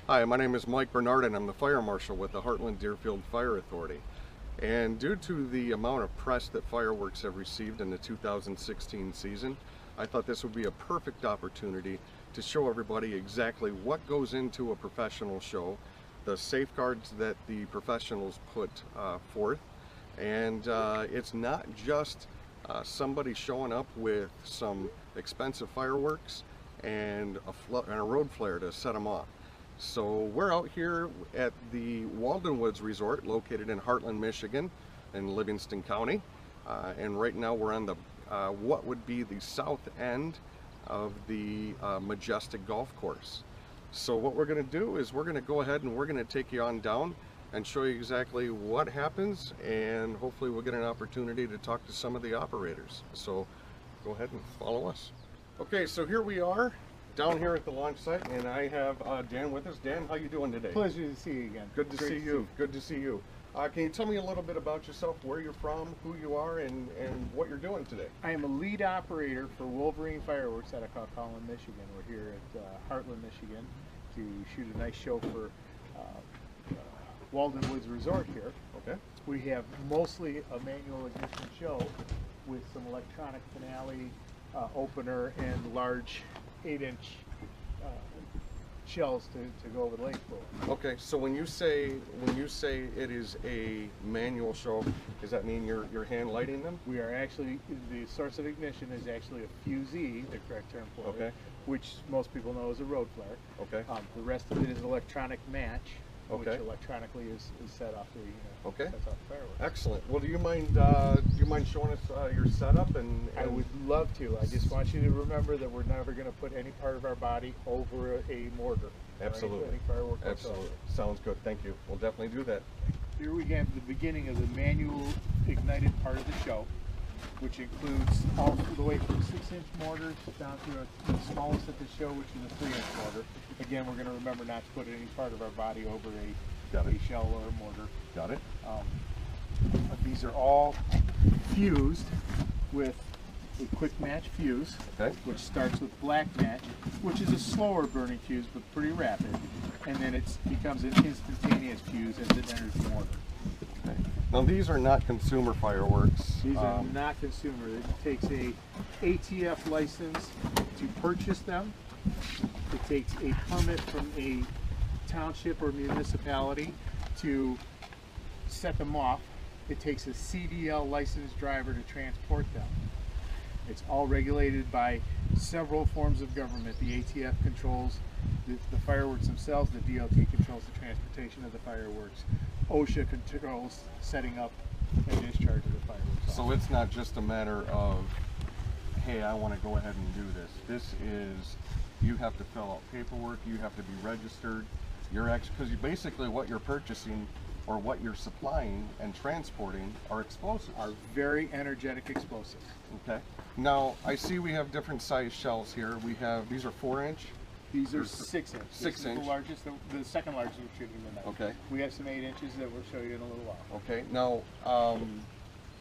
Hi, my name is Mike Bernard and I'm the Fire Marshal with the Heartland Deerfield Fire Authority. And due to the amount of press that fireworks have received in the 2016 season, I thought this would be a perfect opportunity to show everybody exactly what goes into a professional show, the safeguards that the professionals put forth, and it's not just somebody showing up with some expensive fireworks and a road flare to set them off. So we're out here at the Waldenwoods Resort located in Heartland, Michigan in Livingston County, and right now we're on the what would be the south end of the Majestic Golf Course. So what we're going to do is we're going to go ahead and we're going to take you on down and show you exactly what happens, and hopefully we'll get an opportunity to talk to some of the operators. So go ahead and follow us. Okay, so here we are down here at the launch site, and I have Dan with us. Dan, how you doing today? Pleasure to see you again. Good to see you. Good to see you. Can you tell me a little bit about yourself, where you're from, who you are, and what you're doing today? I am a lead operator for Wolverine Fireworks out of Holland, Michigan. We're here at Heartland, Michigan to shoot a nice show for Waldenwoods Resort here. Okay. We have mostly a manual ignition show with some electronic finale, opener, and large 8-inch shells to go over the lake for. Okay, so when you say it is a manual show, does that mean you're hand lighting them? We are actually, the source of ignition is actually a fusee, the correct term for it, which most people know as a road flare. Okay. The rest of it is electronic match, okay, which electronically is set off the okay, sets off the fireworks. Excellent. Well, do you mind showing us your setup? And I would love to. I just want you to remember that we're never going to put any part of our body over a mortar. Absolutely. Any firework Absolutely. whatsoever. Sounds good. Thank you. We'll definitely do that. Here we have the beginning of the manual ignited part of the show, which includes all the way from 6-inch mortars down to the smallest at the show, which is a 3-inch mortar. Again, we're going to remember not to put any part of our body over a shell or a mortar. Got it. These are all fused with a quick match fuse, which starts with black match, which is a slower burning fuse but pretty rapid, and then it becomes an instantaneous fuse as it enters the mortar. Okay. Now these are not consumer fireworks. These are not consumer. It takes a ATF license to purchase them. It takes a permit from a township or municipality to set them off. It takes a CDL licensed driver to transport them. It's all regulated by several forms of government. The ATF controls the fireworks themselves, the DOT controls the transportation of the fireworks, OSHA controls setting up and discharge of the fireworks. So it's not just a matter of, hey, I want to go ahead and do this. This is, you have to fill out paperwork, you have to be registered, because basically what you're purchasing or what you're supplying and transporting are explosives. Are very energetic explosives. Okay. Now, I see we have different size shells here. We have, these are 4-inch? These are 6-inch. 6-inch. The largest, the second largest we're shooting tonight. Okay. We have some 8 inches that we'll show you in a little while. Okay. Now,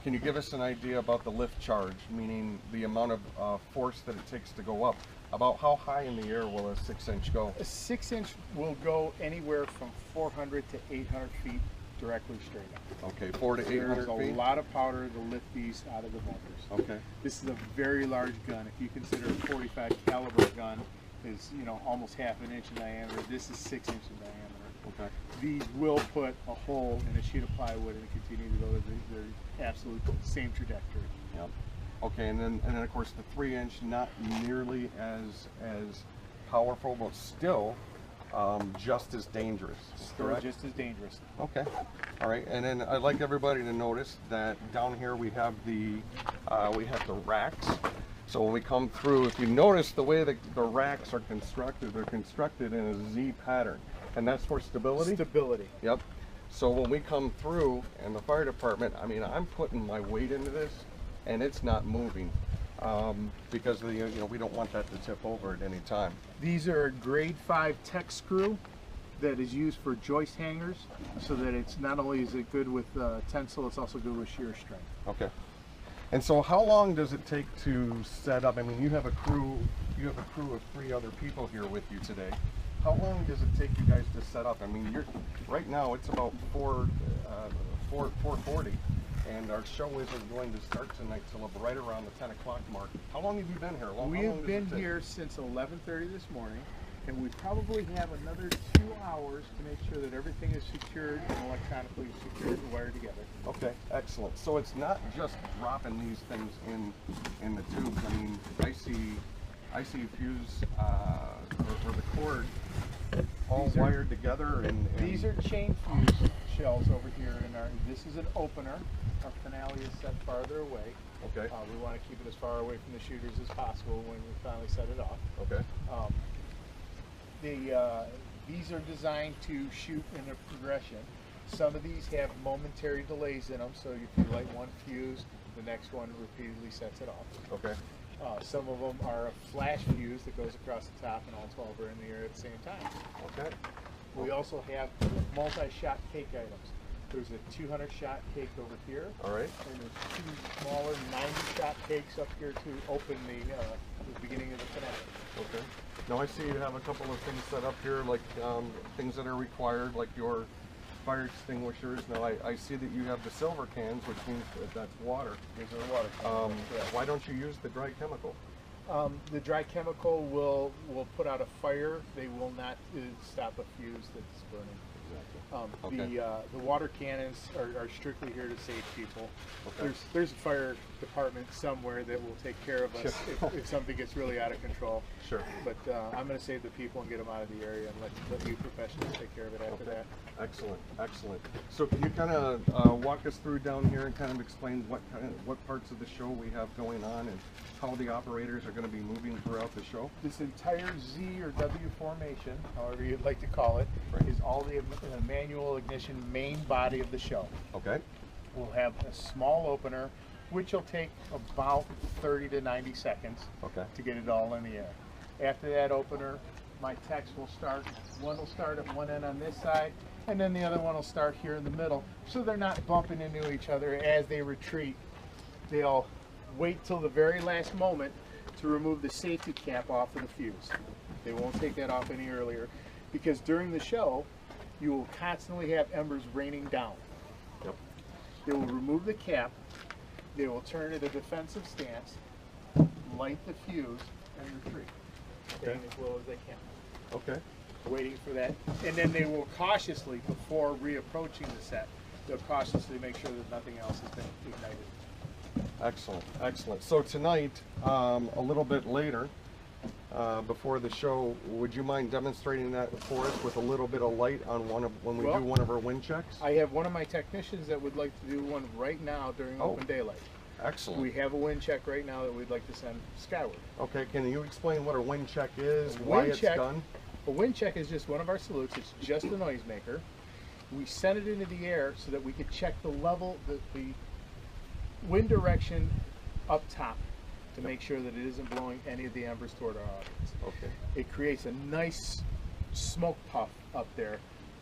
can you give us an idea about the lift charge, meaning the amount of force that it takes to go up? About how high in the air will a 6-inch go? A 6-inch will go anywhere from 400 to 800 feet directly straight up. Okay, 400 to 800 feet? There's a lot of powder to lift these out of the motors. Okay. This is a very large gun. If you consider a 45 caliber gun is, almost half an inch in diameter, this is 6 inches in diameter. Okay. These will put a hole in a sheet of plywood and continue to go to their absolute same trajectory. Yep. Okay, and then of course the 3-inch, not nearly as powerful, but still just as dangerous. Still just as dangerous. Okay. All right, and then I'd like everybody to notice that down here we have the racks. So when we come through, if you notice the way the racks are constructed, they're constructed in a Z pattern, and that's for stability. Stability. Yep. So when we come through, and the fire department, I mean, I'm putting my weight into this, and it's not moving because we don't want that to tip over at any time. These are a grade 5 tech screw that is used for joist hangers, so that it's not only is it good with tensile, it's also good with shear strength. Okay. And so how long does it take to set up? I mean, you have a crew of 3 other people here with you today. How long does it take you guys to set up? I mean, right now it's about 4:40, and our show isn't going to start tonight till right around the 10 o'clock mark. How long have you been here? We have been here since 11:30 this morning, and we probably have another 2 hours to make sure that everything is secured and electronically secured and wired together. Okay, excellent. So it's not just dropping these things in the tubes. I mean, I see fuse or the cord all wired together, and these are chain fuse shells over here. This is an opener. Our finale is set farther away. Okay. We want to keep it as far away from the shooters as possible when we finally set it off. Okay. These are designed to shoot in a progression. Some of these have momentary delays in them, so if you light one fuse, the next one repeatedly sets it off. Okay. Some of them are a flash fuse that goes across the top, and all 12 are in the air at the same time. Okay. We also have multi-shot cake items. There's a 200-shot cake over here. All right. And there's two smaller 90-shot cakes up here to open the beginning of the finale. Okay. Now I see you have a couple of things set up here, like things that are required, like your fire extinguishers. Now I see that you have the silver cans, which means that that's water. These are water cans. Why don't you use the dry chemical? The dry chemical will put out a fire. They will not stop a fuse that's burning. Okay. The water cannons are strictly here to save people. Okay. There's a fire department somewhere that will take care of us if something gets really out of control. Sure. But I'm going to save the people and get them out of the area and let you professionals take care of it after that. Excellent, excellent. So can you kind of walk us through down here and kind of explain what parts of the show we have going on and how the operators are going to be moving throughout the show? This entire Z or W formation, however you'd like to call it, is all the manual ignition main body of the show. Okay. We'll have a small opener, which will take about 30 to 90 seconds to get it all in the air. After that opener, my techs will start. One will start at one end on this side, and then the other one will start here in the middle, so they're not bumping into each other as they retreat. They'll wait till the very last moment to remove the safety cap off of the fuse. They won't take that off any earlier, because during the show, you will constantly have embers raining down. Yep. They will remove the cap, they will turn at a defensive stance, light the fuse, and retreat, staying as low as they can. Okay. Waiting for that, and then they will cautiously, before reapproaching the set, they'll cautiously make sure that nothing else has been ignited. Excellent, excellent. So tonight, a little bit later, before the show, would you mind demonstrating that for us with a little bit of light on when we do one of our wind checks? I have one of my technicians that would like to do one right now during open daylight. Excellent. We have a wind check right now that we'd like to send skyward. Okay, can you explain what a wind check is, why it's done? A wind check is just one of our salutes. It's just a noisemaker. We send it into the air so that we could check the level, the wind direction up top to make sure that it isn't blowing any of the embers toward our audience. Okay. It creates a nice smoke puff up there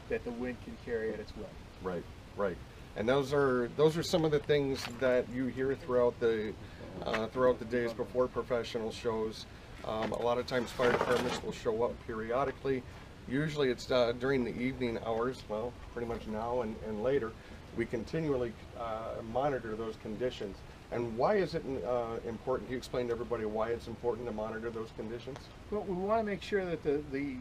that the wind can carry at its will. Right, right. And those are some of the things that you hear throughout the days before professional shows. A lot of times fire departments will show up periodically. Usually it's during the evening hours, well, pretty much now and later. We continually monitor those conditions. And why is it important? Can you explain to everybody why it's important to monitor those conditions? Well, we want to make sure that the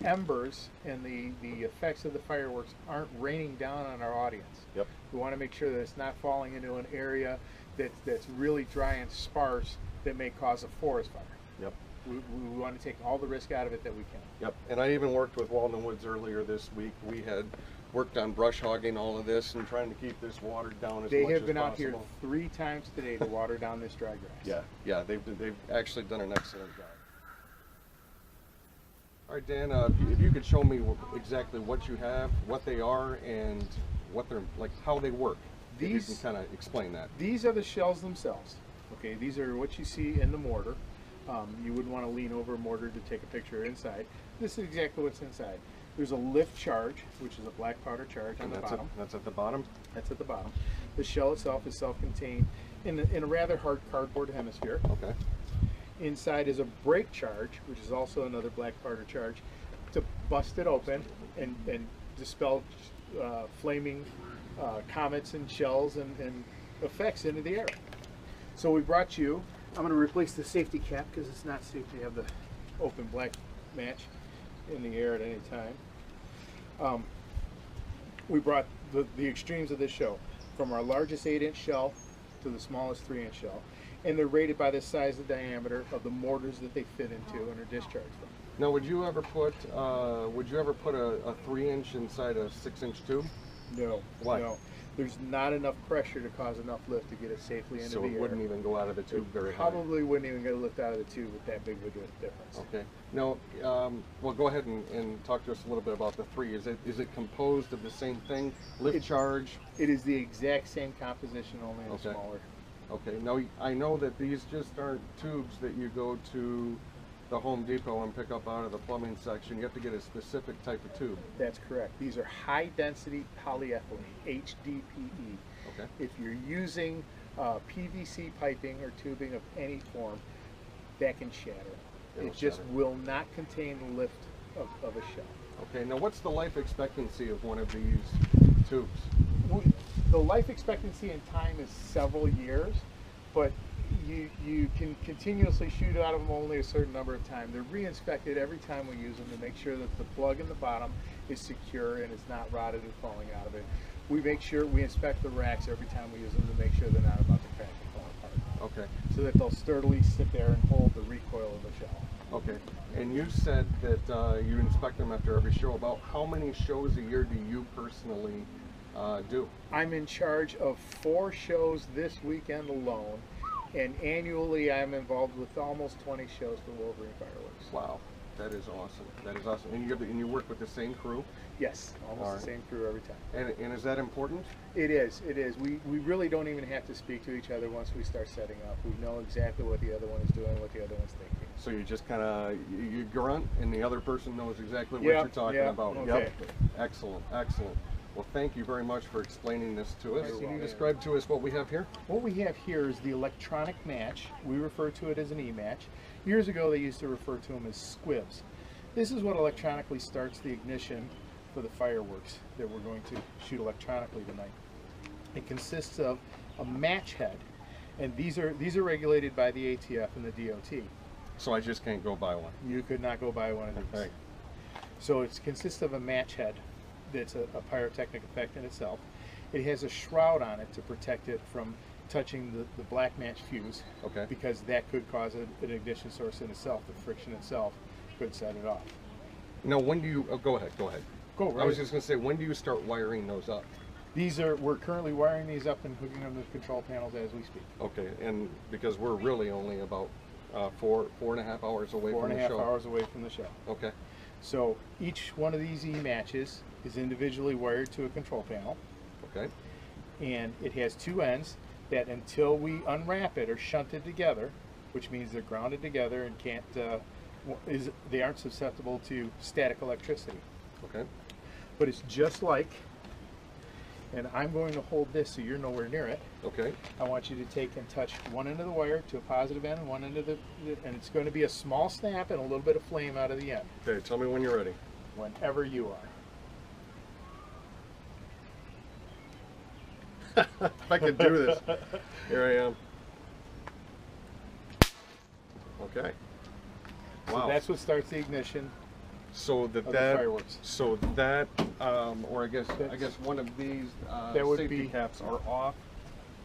embers and the effects of the fireworks aren't raining down on our audience. Yep. We want to make sure that it's not falling into an area that's really dry and sparse that may cause a forest fire. Yep. We want to take all the risk out of it that we can. Yep. And I even worked with Waldenwoods earlier this week. We had worked on brush hogging all of this and trying to keep this watered down as much as possible. They have been out here 3 times today to water down this dry grass. Yeah, yeah, they've actually done an excellent job. All right, Dan, if you could show me exactly what you have, what they are, and what they're like, how they work. If you can kind of explain that. These are the shells themselves. Okay, these are what you see in the mortar. You wouldn't want to lean over a mortar to take a picture inside. This is exactly what's inside. There's a lift charge, which is a black powder charge on the bottom. That's at the bottom? That's at the bottom. The shell itself is self-contained in a rather hard cardboard hemisphere. Okay. Inside is a brake charge, which is also another black powder charge, to bust it open and dispel flaming comets and shells and effects into the air. So we brought you, I'm going to replace the safety cap because it's not safe to have the open black match in the air at any time. We brought the extremes of this show, from our largest 8-inch shell to the smallest 3-inch shell, and they're rated by the size and diameter of the mortars that they fit into and are discharged from. Now, would you ever put a 3-inch inside a 6-inch tube? No. Why? No. There's not enough pressure to cause enough lift to get it safely into So the it air. wouldn't even go out of the tube very high. Probably wouldn't even get a lift out of the tube with that big of a difference. Okay. Now, well, go ahead and talk to us a little bit about the 3. Is it composed of the same thing? Lift charge? It is the exact same composition, only in Okay. smaller. Okay. Now, I know that these just aren't tubes that you go to the Home Depot and pick up out of the plumbing section. You have to get a specific type of tube. That's correct. These are high density polyethylene, HDPE. Okay. If you're using PVC piping or tubing of any form, that can shatter. It'll It just shatter. will not contain the lift of a shell. Okay. Now, what's the life expectancy of one of these tubes? The life expectancy in time is several years, but you can continuously shoot out of them only a certain number of times. They're re-inspected every time we use them to make sure that the plug in the bottom is secure and it's not rotted and falling out of it. We make sure we inspect the racks every time we use them to make sure they're not about to crack and fall apart. Okay. So that they'll sturdily sit there and hold the recoil of the shell. Okay. And you said that you inspect them after every show. About how many shows a year do you personally do? I'm in charge of 4 shows this weekend alone, and annually I'm involved with almost 20 shows for Wolverine Fireworks. Wow, that is awesome. That is awesome. And you work with the same crew? Yes, almost the same crew every time. And is that important? It is. It is. We really don't even have to speak to each other once we start setting up. We know exactly what the other one is doing, what the other one's thinking. So you just kind of you grunt, and the other person knows exactly what Yep, you're talking yep, about. okay. Yep. Excellent. Excellent. Well, thank you very much for explaining this to us. You're Can you welcome. describe to us what we have here? What we have here is the electronic match. We refer to it as an E-match. Years ago, they used to refer to them as squibs. This is what electronically starts the ignition for the fireworks that we're going to shoot electronically tonight. It consists of a match head, and these are regulated by the ATF and the DOT. So I just can't go buy one. You could not go buy one of these. Okay. So it consists of a match head that's a pyrotechnic effect in itself. It has a shroud on it to protect it from touching the black match fuse, Okay. because that could cause an ignition source in itself. The friction itself could set it off. Now, when do you? Oh, go ahead. Go ahead. Go right. I was just going to say, when do you start wiring those up? We're currently wiring these up and hooking them to the control panels as we speak. Okay, and because we're really only about 4.5 hours away from the 4.5 show. hours away from the show. Okay. So each one of these E-matches is individually wired to a control panel, Okay. and it has 2 ends that, until we unwrap it, are shunted together, which means they're grounded together and they aren't susceptible to static electricity. Okay. But it's just like, and I'm going to hold this so you're nowhere near it. Okay. I want you to take and touch one end of the wire to a positive end and one end of and it's going to be a small snap and a little bit of flame out of the end. Okay. Tell me when you're ready. Whenever you are. If I could do this. Here I am. Okay. So Wow. that's what starts the ignition. So the fireworks. So that, or I guess one of these That would safety be- caps are off.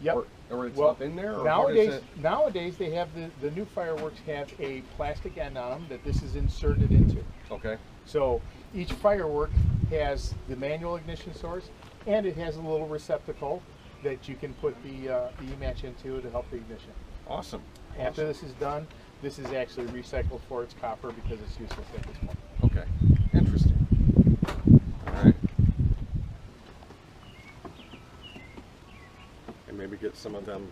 Yep. Or it's Well, up in there. Or how does nowadays they have the new fireworks have a plastic end on them that this is inserted into. Okay. So each firework has the manual ignition source, and it has a little receptacle that you can put the E-match into to help the ignition. Awesome. After this is done, this is actually recycled for its copper because it's useless at this point. Okay. Interesting. All right. And maybe get some of them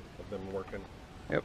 working. Yep.